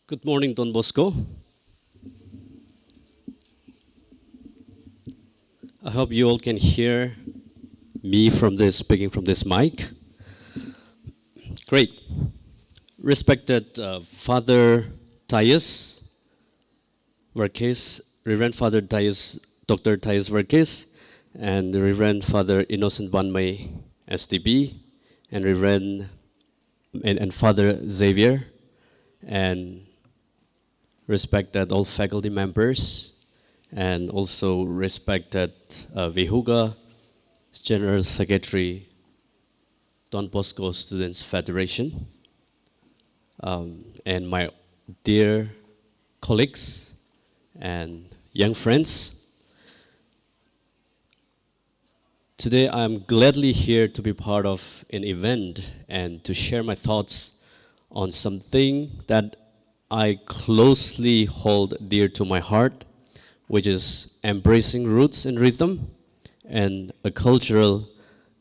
Good morning, Don Bosco. I hope you all can hear me speaking from this mic. Great. Respected Father Thais Verkes, Reverend Father Thais, Dr. Thais Verkes, and Reverend Father Innocent Banmay, STB, and Reverend and Father Xavier, and respected all faculty members, and also respected Vihuga, General Secretary, Don Bosco Students Federation, and my dear colleagues and young friends. Today I'm gladly here to be part of an event and to share my thoughts on something that I closely hold dear to my heart, which is embracing roots and rhythm and a cultural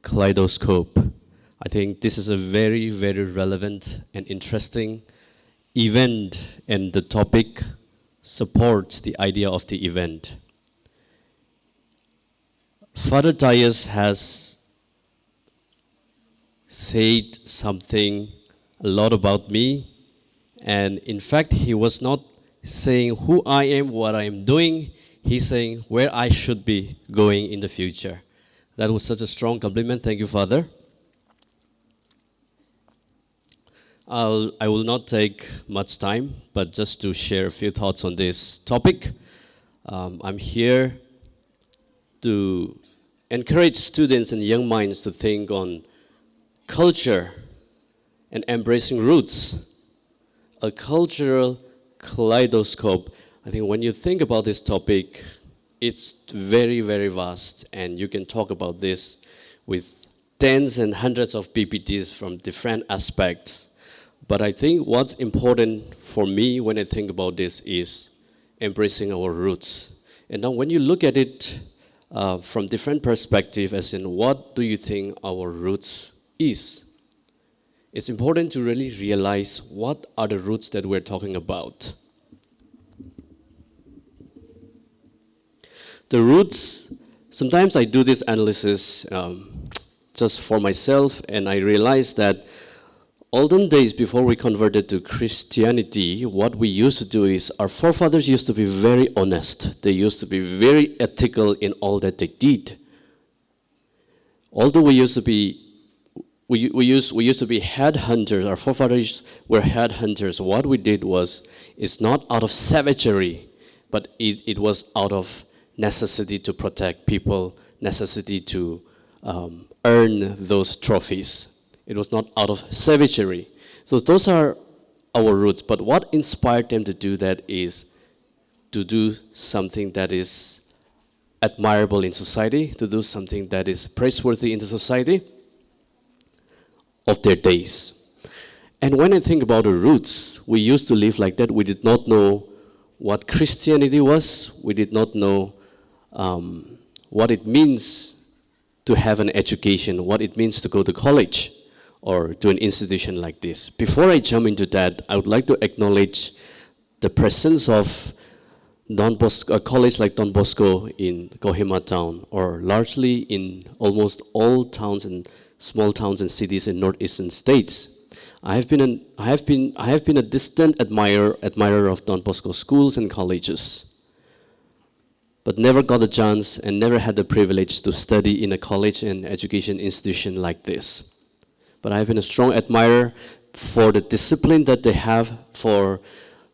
kaleidoscope. I think this is a very, very relevant and interesting event, and the topic supports the idea of the event. Father Thais has said something a lot about me, and in fact, he was not saying who I am, what I am doing. He's saying where I should be going in the future. That was such a strong compliment. Thank you, Father. I will not take much time, but just to share a few thoughts on this topic. I'm here to encourage students and young minds to think on culture and embracing roots, a cultural kaleidoscope. I think when you think about this topic, it's very, very vast, and you can talk about this with tens and hundreds of PPTs from different aspects. But I think what's important for me when I think about this is embracing our roots. And now when you look at it from different perspectives, as in what do you think our roots is? It's important to really realize what are the roots that we're talking about. The roots, sometimes I do this analysis just for myself, and I realize that olden days before we converted to Christianity, what we used to do is our forefathers used to be very honest. They used to be very ethical in all that they did. Although we used to be headhunters, our forefathers were headhunters. What we did was, it's not out of savagery, but it was out of necessity to protect people, necessity to earn those trophies. It was not out of savagery. So those are our roots. But what inspired them to do that is to do something that is admirable in society, to do something that is praiseworthy in the society of their days. And when I think about the roots, we used to live like that. We did not know what Christianity was. We did not know what it means to have an education, what it means to go to college or to an institution like this. Before I jump into that, I would like to acknowledge the presence of a college like Don Bosco in Kohima town, or largely in almost all towns and small towns and cities in northeastern states. I have been a distant admirer of Don Bosco schools and colleges, but never got a chance and never had the privilege to study in a college and education institution like this. But I've been a strong admirer for the discipline that they have, for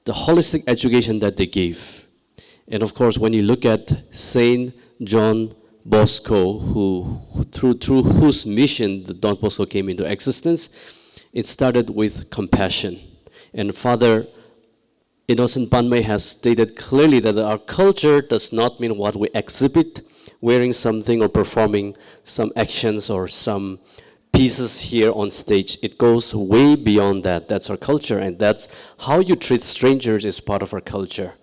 the holistic education that they give. And of course, when you look at Saint John Bosco, through whose mission the Don Bosco came into existence, it started with compassion. And Father Innocent Banmay has stated clearly that our culture does not mean what we exhibit, wearing something or performing some actions or some pieces here on stage. It goes way beyond that. That's our culture, and that's how you treat strangers is part of our culture.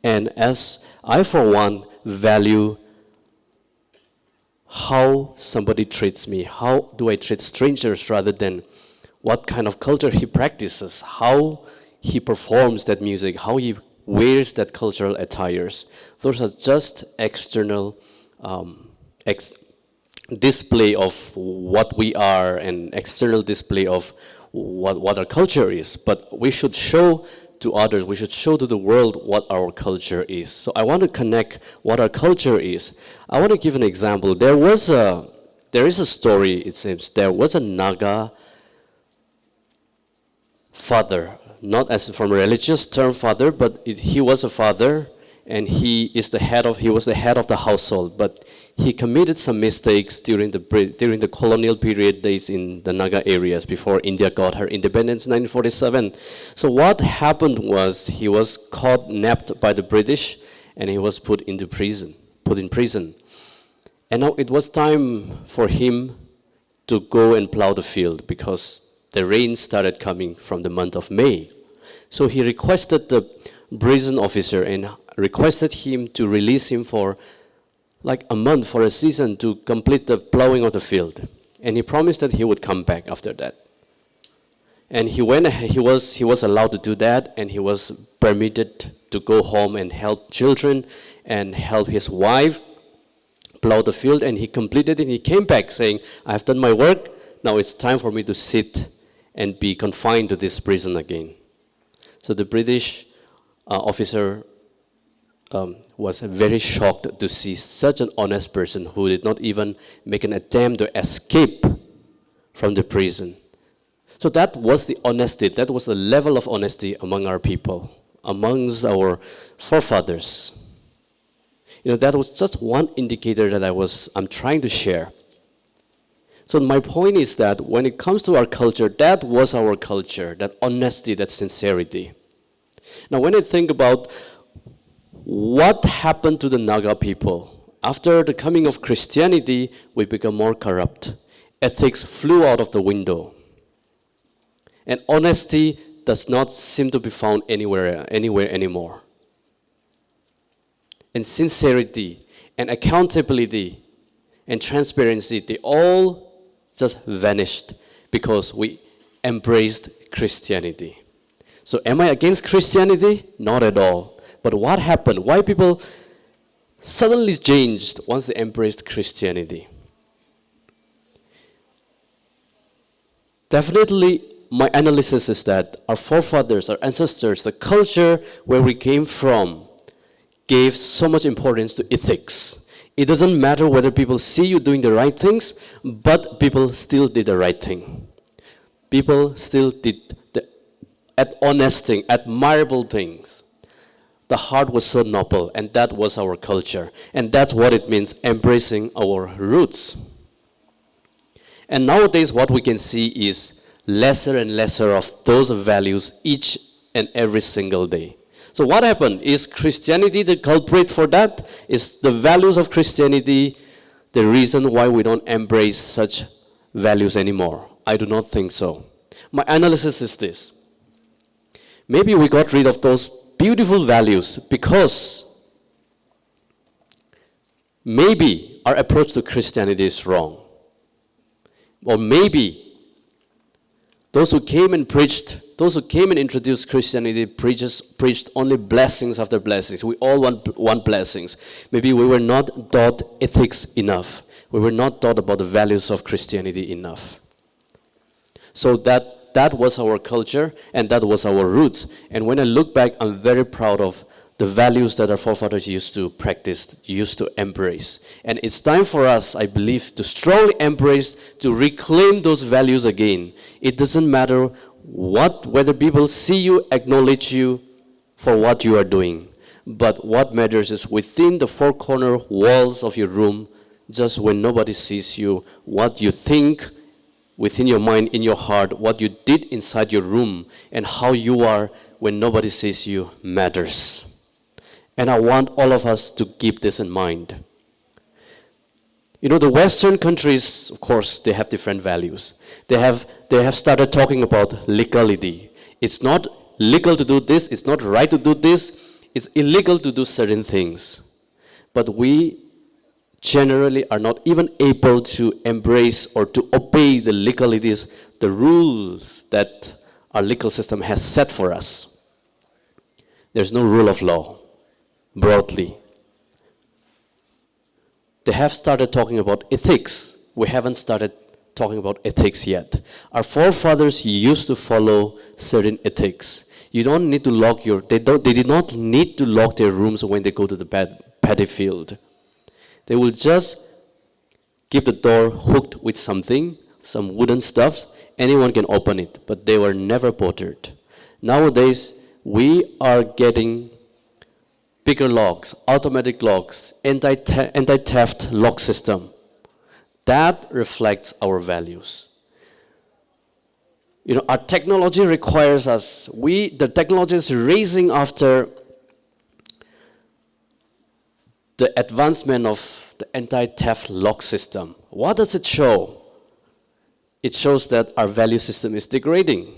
And as I, for one, value how somebody treats me, how do I treat strangers rather than what kind of culture he practices, how he performs that music, how he wears that cultural attires. Those are just external display of what we are and external display of what our culture is. But we should show to others, we should show to the world what our culture is. So I want to connect what our culture is. I want to give an example. There is a story, it seems. There was a Naga father, not as from a religious term father, but he was a father, and he was the head of the household. But he committed some mistakes during the colonial period days in the Naga areas before India got her independence in 1947. So what happened was he was caught, nabbed by the British, and he was put in prison. And now it was time for him to go and plow the field because the rain started coming from the month of May. So he requested the prison officer and requested him to release him for like a month, for a season, to complete the plowing of the field. And he promised that he would come back after that. And he was allowed to do that, and he was permitted to go home and help children and help his wife plow the field, and he completed it. He came back saying, "I've done my work, now it's time for me to sit and be confined to this prison again." So the British officer was very shocked to see such an honest person who did not even make an attempt to escape from the prison. So that was the honesty, that was the level of honesty among our people, amongst our forefathers. That was just one indicator that I'm trying to share. So my point is that when it comes to our culture, that was our culture, that honesty, that sincerity. Now when I think about what happened to the Naga people, after the coming of Christianity, we become more corrupt. Ethics flew out of the window. And honesty does not seem to be found anywhere anymore. And sincerity and accountability and transparency, they all just vanished because we embraced Christianity. So am I against Christianity? Not at all. But what happened? Why people suddenly changed once they embraced Christianity? Definitely, my analysis is that our forefathers, our ancestors, the culture where we came from, gave so much importance to ethics. It doesn't matter whether people see you doing the right things, but people still did the right thing. People still did the honest thing, admirable things. The heart was so noble, and that was our culture. And that's what it means, embracing our roots. And nowadays, what we can see is lesser and lesser of those values each and every single day. So what happened? Is Christianity the culprit for that? Is the values of Christianity the reason why we don't embrace such values anymore? I do not think so. My analysis is this. Maybe we got rid of those beautiful values because maybe our approach to Christianity is wrong. Or maybe those who came and introduced Christianity preached only blessings after blessings. We all want blessings. Maybe we were not taught ethics enough. We were not taught about the values of Christianity enough. So that was our culture, and that was our roots. And when I look back, I'm very proud of the values that our forefathers used to practice, used to embrace. And it's time for us, I believe, to strongly embrace, to reclaim those values again. It doesn't matter whether people see you, acknowledge you for what you are doing. But what matters is within the four corner walls of your room, just when nobody sees you, what you think within your mind, in your heart, what you did inside your room, and how you are when nobody sees you matters. And I want all of us to keep this in mind. The Western countries, of course, they have different values. They have started talking about legality. It's not legal to do this, it's not right to do this, it's illegal to do certain things. But we generally are not even able to embrace or to obey the legalities, the rules that our legal system has set for us. There's no rule of law, broadly. They have started talking about ethics. We haven't started talking about ethics yet. Our forefathers used to follow certain ethics. You don't need to lock they did not need to lock their rooms when they go to the paddy field. They will just keep the door hooked with something, some wooden stuff. Anyone can open it, but they were never bothered. Nowadays, we are getting bigger locks, automatic locks, anti-theft lock system. That reflects our values. You know, our technology requires us, the technology is raising after the advancement of the anti-theft lock system. What does it show? It shows that our value system is degrading.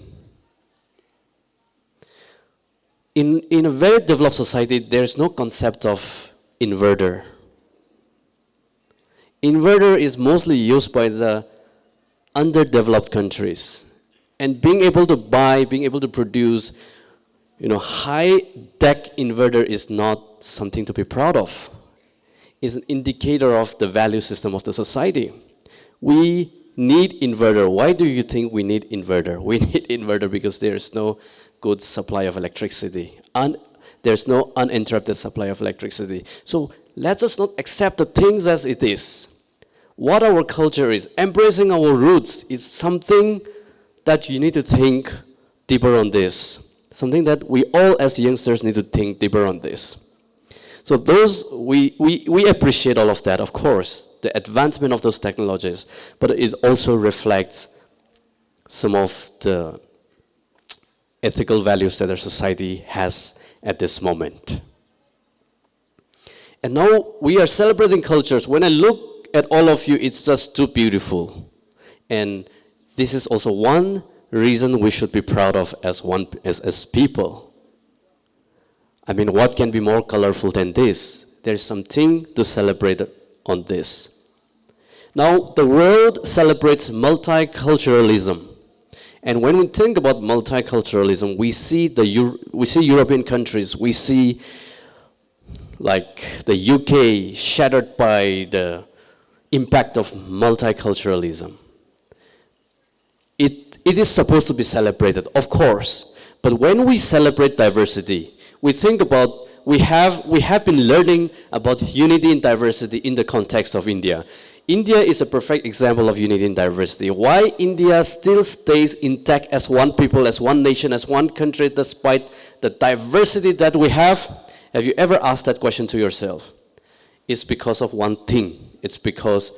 In a very developed society, there's no concept of inverter. Inverter is mostly used by the underdeveloped countries. And being able to buy, being able to produce, high-tech inverter is not something to be proud of. It's an indicator of the value system of the society. We need inverter. Why do you think we need inverter? We need inverter because there's no good supply of electricity. There's no uninterrupted supply of electricity. So let us not accept the things as it is. What our culture is, embracing our roots, is something that you need to think deeper on this. Something that we all as youngsters need to think deeper on this. So we appreciate all of that, of course, the advancement of those technologies, but it also reflects some of the ethical values that our society has at this moment. And now we are celebrating cultures. When I look at all of you, it's just too beautiful. And this is also one reason we should be proud of as people. I mean, what can be more colorful than this? There's something to celebrate on this. Now, the world celebrates multiculturalism. And when we think about multiculturalism, we see European countries, we see like the UK shattered by the impact of multiculturalism. It is supposed to be celebrated, of course. But when we celebrate diversity, we think about, we have been learning about unity and diversity in the context of India. India is a perfect example of unity and diversity. Why India still stays intact as one people, as one nation, as one country, despite the diversity that we have? Have you ever asked that question to yourself? It's because of one thing. It's because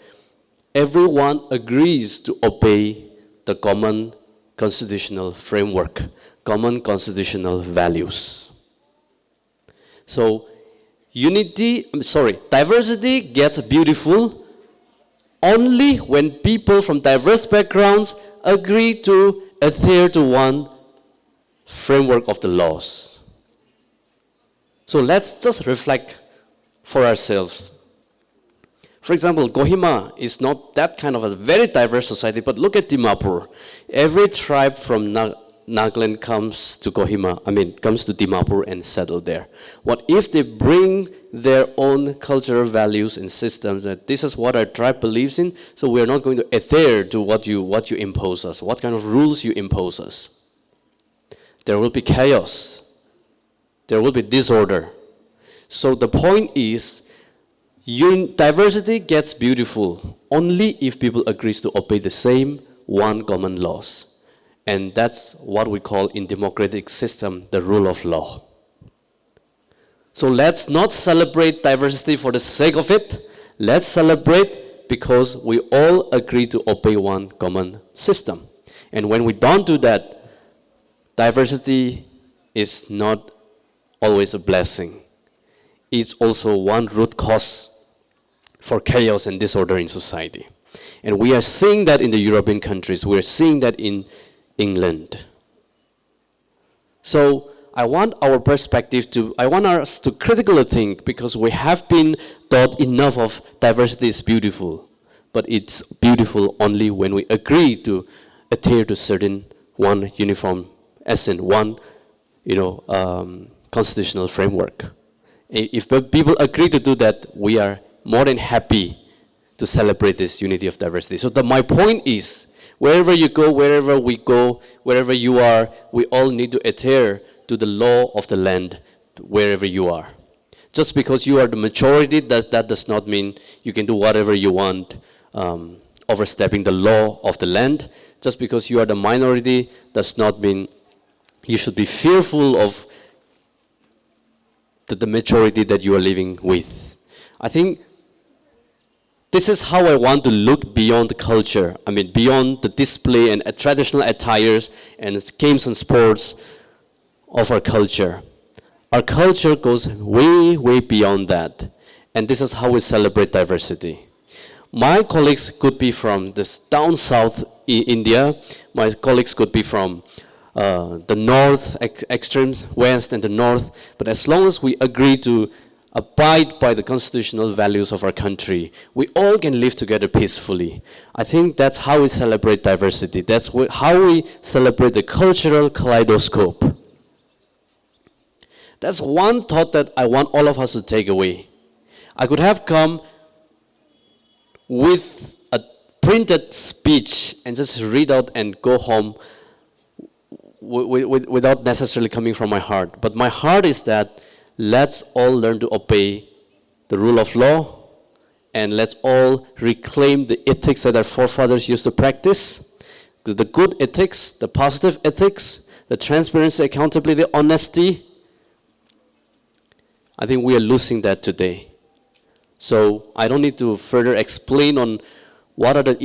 everyone agrees to obey the common constitutional framework, common constitutional values. So diversity gets beautiful only when people from diverse backgrounds agree to adhere to one framework of the laws. So let's just reflect for ourselves. For example, Kohima is not that kind of a very diverse society, but look at Dimapur. Every tribe from Lungleng comes to Dimapur and settle there. What if they bring their own cultural values and systems, that this is what our tribe believes in, so we're not going to adhere to what you impose us, what kind of rules you impose us. There will be chaos. There will be disorder. So the point is, diversity gets beautiful only if people agree to obey the same one common laws. And that's what we call in democratic system the rule of law. So let's not celebrate diversity for the sake of it. Let's celebrate because we all agree to obey one common system. And when we don't do that, diversity is not always a blessing. It's also one root cause for chaos and disorder in society. And we are seeing that in the European countries. We are seeing that in England. So I want our perspective to, I want us to critically think, because we have been taught enough of diversity is beautiful, but it's beautiful only when we agree to adhere to certain one uniform, as in one, constitutional framework. If people agree to do that, we are more than happy to celebrate this unity of diversity. So my point is, wherever you go, wherever we go, wherever you are, we all need to adhere to the law of the land wherever you are. Just because you are the majority, that does not mean you can do whatever you want, overstepping the law of the land. Just because you are the minority does not mean you should be fearful of the majority that you are living with. I think this is how I want to look beyond the culture. I mean, beyond the display and traditional attires and games and sports of our culture. Our culture goes way, way beyond that. And this is how we celebrate diversity. My colleagues could be from this down south in India. My colleagues could be from the north, extreme west and the north. But as long as we agree to abide by the constitutional values of our country, we all can live together peacefully. I think that's how we celebrate diversity. That's how we celebrate the cultural kaleidoscope. That's one thought that I want all of us to take away. I could have come with a printed speech and just read out and go home without necessarily coming from my heart. But my heart is that let's all learn to obey the rule of law, and let's all reclaim the ethics that our forefathers used to practice, the good ethics, the positive ethics, the transparency, accountability, honesty. I think we are losing that today. So I don't need to further explain on what are the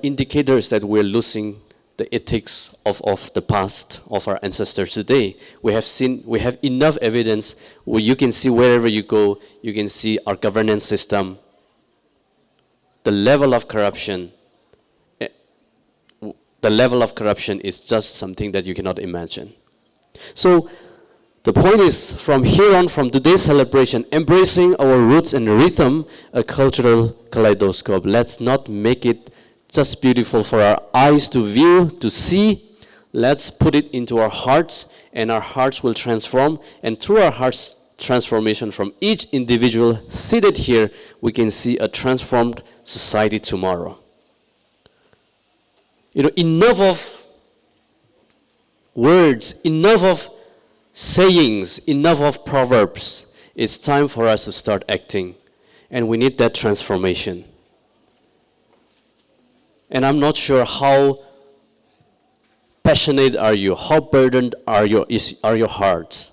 indicators that we're losing the ethics of the past, of our ancestors today. We have enough evidence where you can see wherever you go, you can see our governance system, the level of corruption. The level of corruption is just something that you cannot imagine. So the point is, from here on, from today's celebration, embracing our roots and rhythm, a cultural kaleidoscope. Let's not make it just beautiful for our eyes to view, to see. Let's put it into our hearts, and our hearts will transform. And through our hearts transformation from each individual seated here, we can see a transformed society tomorrow. Enough of words, enough of sayings, enough of proverbs. It's time for us to start acting, and we need that transformation. And I'm not sure how passionate are you, how burdened are your hearts.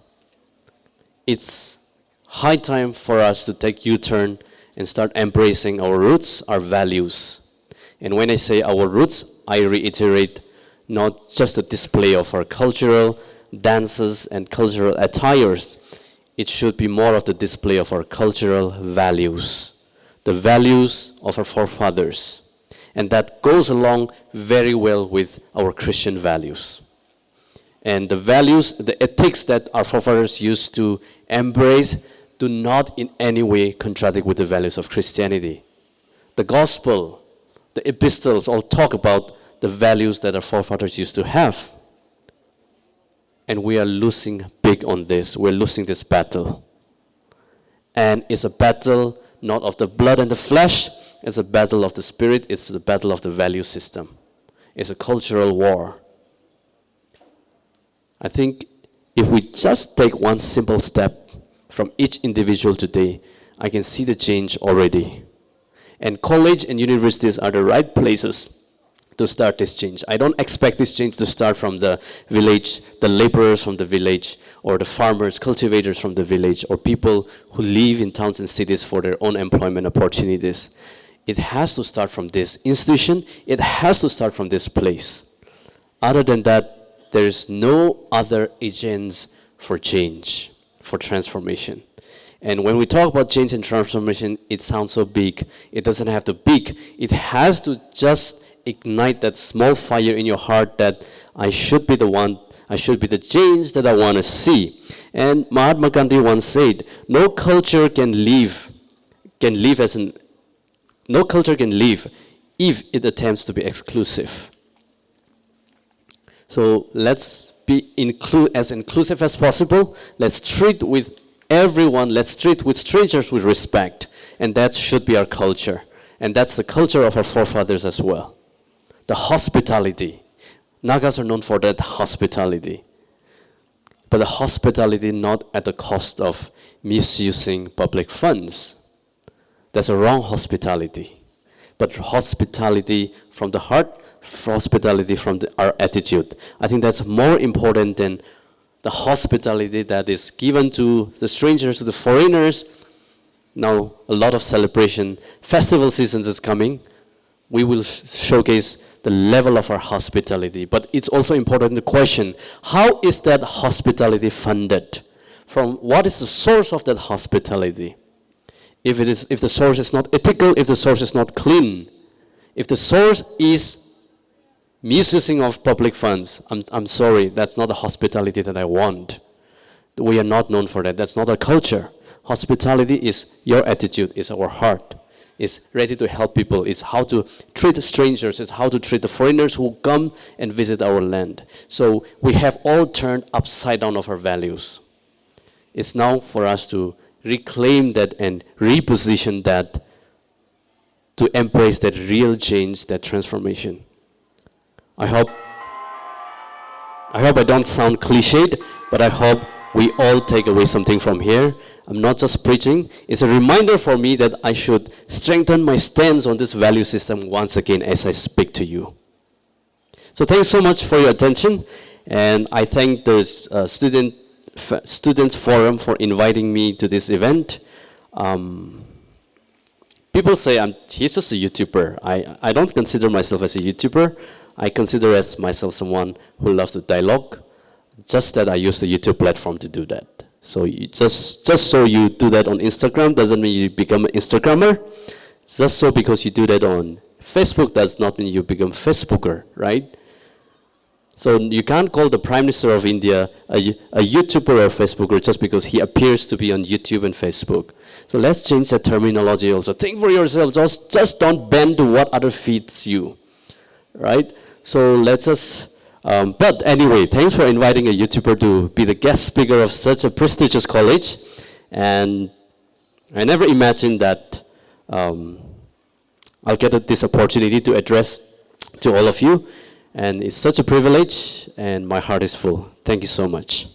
It's high time for us to take U-turn and start embracing our roots, our values. And when I say our roots, I reiterate not just the display of our cultural dances and cultural attires. It should be more of the display of our cultural values, the values of our forefathers. And that goes along very well with our Christian values. And the values, the ethics that our forefathers used to embrace do not in any way contradict with the values of Christianity. The gospel, the epistles all talk about the values that our forefathers used to have. And we are losing big on this. We're losing this battle. And it's a battle not of the blood and the flesh. It's a battle of the spirit. It's the battle of the value system. It's a cultural war. I think if we just take one simple step from each individual today, I can see the change already. And college and universities are the right places to start this change. I don't expect this change to start from the village, the laborers from the village, or the farmers, cultivators from the village, or people who live in towns and cities for their own employment opportunities. It has to start from this institution. It has to start from this place. Other than that, there is no other agents for change, for transformation. And when we talk about change and transformation, it sounds so big. It doesn't have to be big. It has to just ignite that small fire in your heart that I should be the one, I should be the change that I want to see. And Mahatma Gandhi once said, no culture can live as an, no culture can live if it attempts to be exclusive. So let's be as inclusive as possible. Let's treat with everyone, let's treat with strangers with respect. And that should be our culture. And that's the culture of our forefathers as well. The hospitality. Nagas are known for that hospitality. But the hospitality not at the cost of misusing public funds. That's a wrong hospitality. But hospitality from the heart, hospitality from our attitude. I think that's more important than the hospitality that is given to the strangers, to the foreigners. Now, a lot of celebration, festival seasons is coming. We will showcase the level of our hospitality. But it's also important to question, how is that hospitality funded? From what is the source of that hospitality? If the source is not ethical, if the source is not clean, if the source is misusing of public funds, I'm sorry, that's not the hospitality that I want. We are not known for that. That's not our culture. Hospitality is your attitude, is our heart, is ready to help people, it's how to treat strangers, it's how to treat the foreigners who come and visit our land. So we have all turned upside down of our values. It's now for us to reclaim that and reposition that to embrace that real change, that transformation. I hope I don't sound cliched, but I hope we all take away something from here. I'm not just preaching. It's a reminder for me that I should strengthen my stance on this value system once again as I speak to you. So thanks so much for your attention, and I thank the Students Forum for inviting me to this event. People say he's just a YouTuber. I don't consider myself as a YouTuber. I consider as myself someone who loves to dialogue, just that I use the YouTube platform to do that. So just so you do that on Instagram doesn't mean you become an Instagrammer. Just so because you do that on Facebook does not mean you become Facebooker, right? So you can't call the Prime Minister of India a YouTuber or a Facebooker just because he appears to be on YouTube and Facebook. So let's change that terminology also. Think for yourself, just don't bend to what other feeds you, right? So let's just, but anyway, thanks for inviting a YouTuber to be the guest speaker of such a prestigious college. And I never imagined that I'll get this opportunity to address to all of you. And it's such a privilege, and my heart is full. Thank you so much.